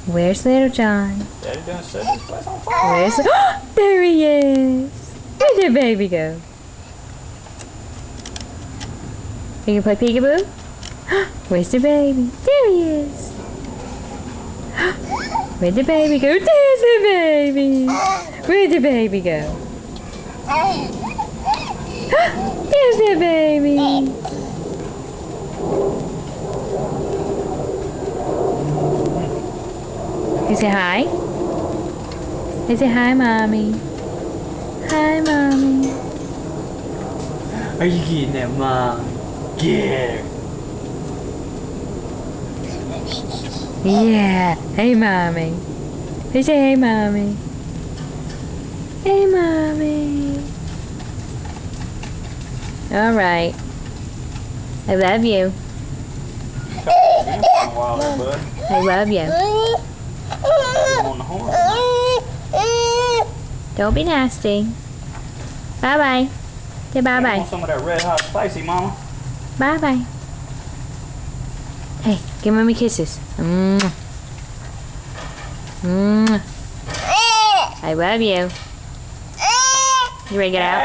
Where's little John? Daddy done set this place on fire. Where's there he is. Where'd the baby go? You can play peekaboo? Where's the baby? There he is. Where'd the baby go? There's the baby. Where'd the baby go? There's the baby. You say hi? You say hi, Mommy. Hi, Mommy. Are you getting that, Mom? Get her. Yeah. Hey, Mommy. You say hey, Mommy. Hey, Mommy. All right. I love you. I love you. On the horn. Don't be nasty. Bye-bye. Say I bye-bye. want some of that red hot spicy, Mama. Bye-bye. Hey, give Mommy kisses. Mwah. Mwah. I love you. You ready to get out?